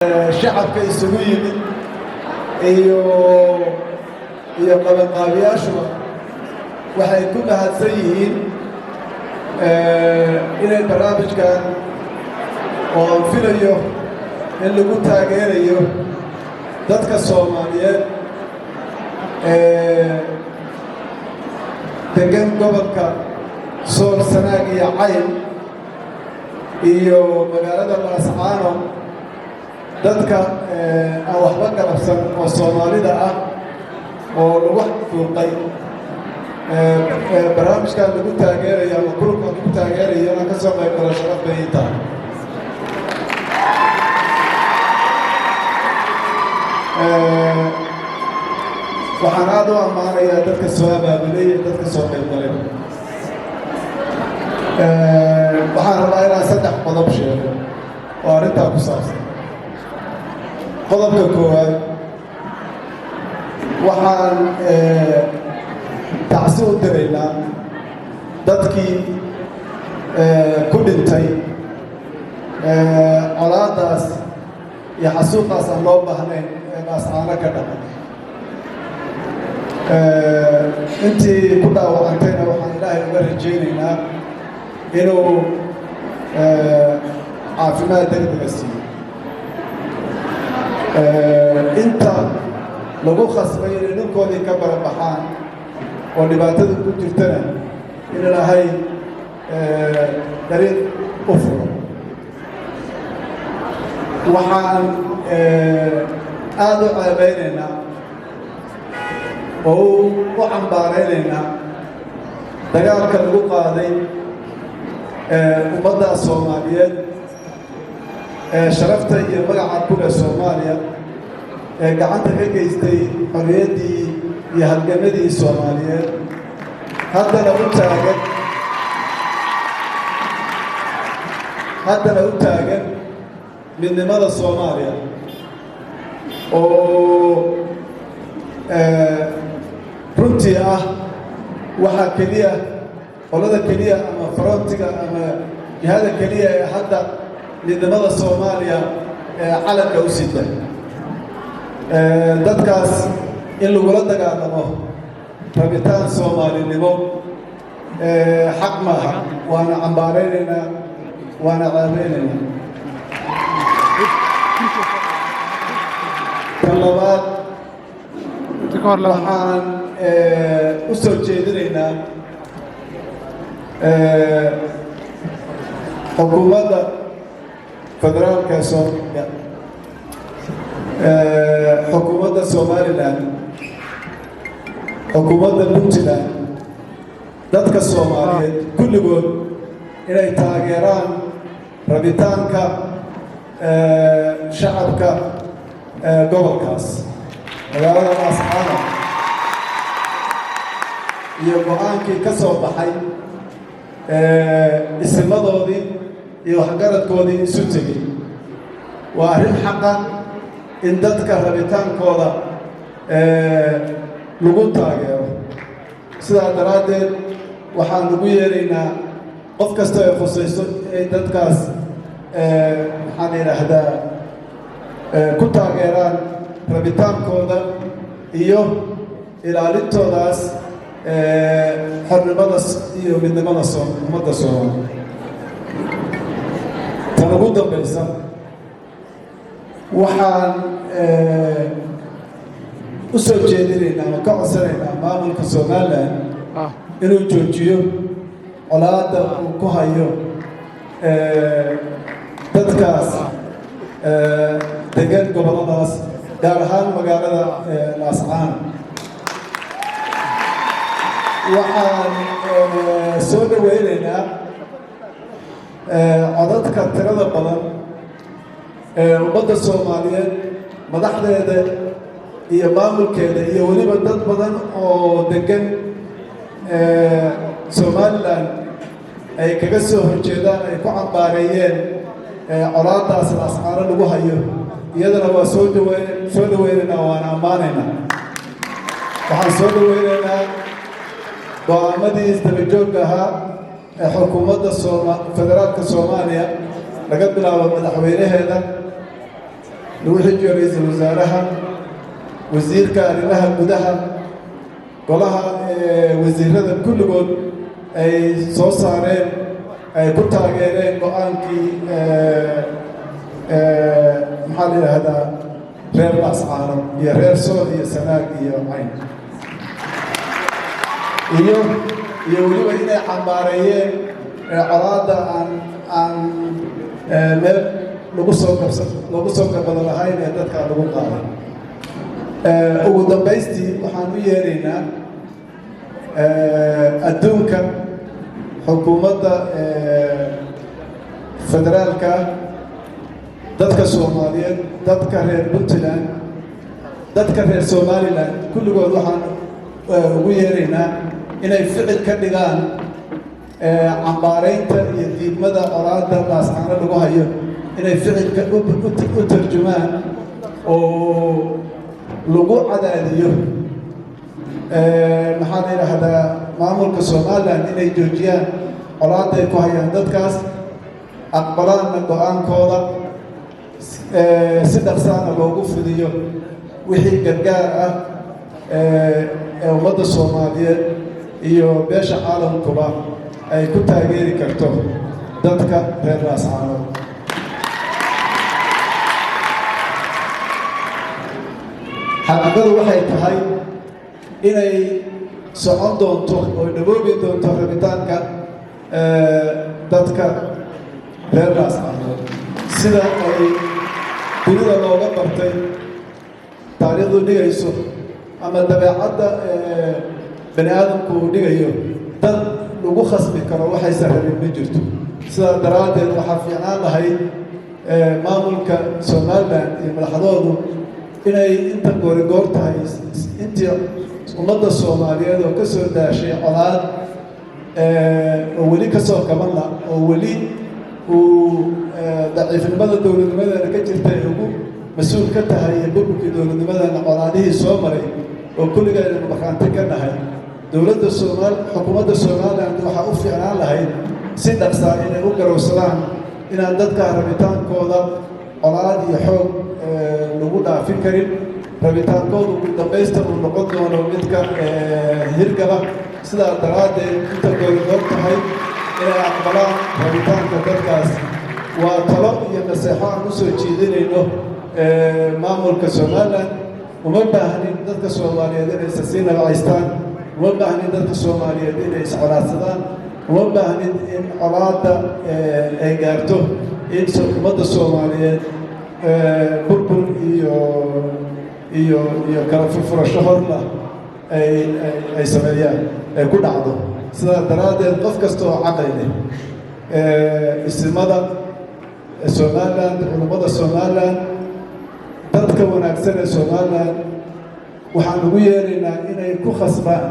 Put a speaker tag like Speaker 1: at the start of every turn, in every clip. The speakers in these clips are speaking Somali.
Speaker 1: shacabka isugu yimid iyo qabanqaabiyaashuba waxay ku mahadsan yihiin inay barnaamijkan oo aan filayo in lagu taageerayo dadka Soomaaliyeed degan gobolka Sool Sanaag iyo Cayn iyo magaalada Laascaano dadka aan waxba galabsan oo Soomaalida ah oo lagu xaqiiqay barnaamijkan lagu taageerayo ama kulka lagu taageerayo aan ka soo qayb galo sharaf bay tahay waxaan aad u ammaanayaa dadka soo abaabulay dadka soo qayb galay waxaan rabaa inaan 3 qodob sheego oo arrintaa ku saabsan qodobka koowaad waxaan tacsi u diraynaa dadkii ku dhintay colaadaas iyo xasuuqaas aan loo baahnayn ee Laascaano ka dhacay intii ku dhaawacantayna waxaan ilaahay uga rajaynaynaa inuu caafimaad degdega siiyo inta lagu khasbay inay dhulkoodii ka barabaxaan oo dhibaatada ku jirtana in ilaahay dariiq u furo waxaan aad u ceebeynaynaa oo u cambaaraynaynaa dagaalka lagu qaaday ummadda Soomaaliyeed sharafta iyo magaca ku leh Soomaaliya gacanta ka geystay xorriyaddii iyo halgamadii Soomaaliyeed haddana u taagan midnimada Soomaaliya oo runtii ah waxa keliya qolada keliya ama frontiga ama jihada keliya ee hadda midnimada Soomaaliya calanka u sida dadkaas in lagula dagaalamo rabitaan Soomaalinimo xaq maaha waana cambaaraynaynaa waana ceebeynaynaa talabaad waxaan u soo jeedinaynaa xukuumadda federaalka Soomaaliya xukuumadda Somaliland xukuumadda Puntland dadka Soomaaliyeed kulligood inay taageeraan rabitaanka shacabka gobolkaas magaalada Laascaano iyo go'aankii ka soo baxay isimadoodii iyo waxgaradkoodii isu tegey waa arrin xaqa in dadka rabitaankooda lagu taageero sidaa daraaddeed waxaan ugu yeeraynaa qof kasta ay khusayso inay dadkaas maxaan yidhaahdaa ku taageeraan rabitaankooda iyo ilaalintoodaas xornimada iyo midnimada ummadda Soomaaliya tan ugu dambaysa waxaan u soo jeedinaynaa ama ka codsanaynaa maamulka Somaliland inuu joojiyo colaadda uu ku hayo dadkaas degan goboladaas gaar ahaan magaalada Laascaano waxaan soo dhaweynaynaa codadka tirada badan ummadda Soomaaliyeed madaxdeeda iyo maamulkeeda iyo weliba dad badan oo degan Somaliland ay kaga soo horjeedaan ay ku cambaareeyeen colaadaas Laascaano lagu hayo iyadana waa soo dhaweynaynaa waana ammaanaynaa waxaan soo dhaweynaynaa go'aamadii isdabajoogga ahaa ee xukuumadda federaalka Soomaaliya laga bilaabo madaxweynaheeda lagu xijiyo ra'iisul wasaaraha wasiirka arrimaha gudaha golaha wasiirada kulligood ay soo saareen ay ku taageereen go'aankii maxaa la yidhaahdaa reer laascaano iyo reer sool iyo sanaag iyo cayn iyo weliba inay cambaareeyeen colaadda aan meel lagu soo gabado lahayn ee dadka lagu qaaday ugu dambaystii waxaan u yeeraynaa adduunka xukuumadda federaalka dadka Soomaaliyeed dadka reer Puntland dadka reer Somaliland kulligood waxaan ugu yeeraynaa inay ficil ka dhigaan cambaareynta iyo diidmada colaadda laascaano lagu hayo inay ficilka u tarjumaan oo lagu cadaadiyo maxaa la yidhaahdaa maamulka Somaliland inay joojiyaan colaadda ay ku hayaan dadkaas aqbalaanna go'aankooda si dhaqsaana loogu fidiyo wixii gargaar ah ee ummadda Soomaaliyeed iyo beesha caalamkuba ay ku taageeri karto dadka reer laascaano xaqiiqadu waxay tahay inay socon doonto oo dhawoobi doonto rabitaanka dadka reer laascaano sida ay dunida looga bartay taariikhdu dhigayso ama dabeecadda bani aadamku uu dhigayo dad lagu khasbi karo waxaysan rabin ma jirto sidaa daraaddeed waxaa fiicnaan lahayd maamulka Somaliland iyo madaxdoodu inay inta goorigoor tahay intii ummadda Soomaaliyeed oo ka soo daashay colaad oo weli ka soo kabanla oo weli uu daciifnimada dowladnimadana ka jirta ee ugu mas-uul ka tahay iyo burburkii dowladnimadana colaadihii soo maray oo kulligeedna markhaanti ka nahay dowladda xukuumadda Somaliland waxaa u fiicnaan lahayd si dhaqsaa inay u garowsadaan inaan dadka rabitaankooda colaad iyo xoog lagu dhaafin karin rabitaankooda ugu dambaysta uu noqon doono midka hirgaba sidaa daraaddeed inta goorigoor tahay inay aqbalaan rabitaanka dadkaas waa talo iyo naseexo aan u soo jeedinayno maamulka Somaliland uma baahnin dadka Soomaaliyeed inay sii nagacaystaan uma baahnin dadka Soomaaliyeed inay iscolaadsadaan uma baahnin in colaadda ay gaarto in ummadda Soomaaliyeed burbur iyo kala furfurasho horla ay sameeyaan ay ku dhacdo sidaa daraaddeed qof kasta oo caqli leh isimada Somaliland culummada Somaliland dadka wanaagsan ee Somaliland waxaan ugu yeeraynaa inay ku khasbaan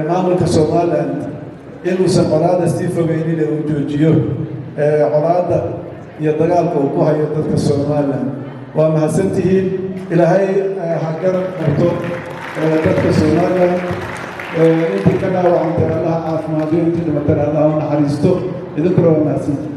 Speaker 1: maamulka Somaliland inuusan colaadda sii fogeynin ee uu joojiyo colaadda iyo dagaalka uu ku hayo dadka Somaliland waa mahadsantihiin ilaahay ha garab qabto dadka Somaliland intii ka dhaawacantay allaha caafimaadiyo intii dhimatana allaha u naxariisto idinkuna waa mahadsantihiin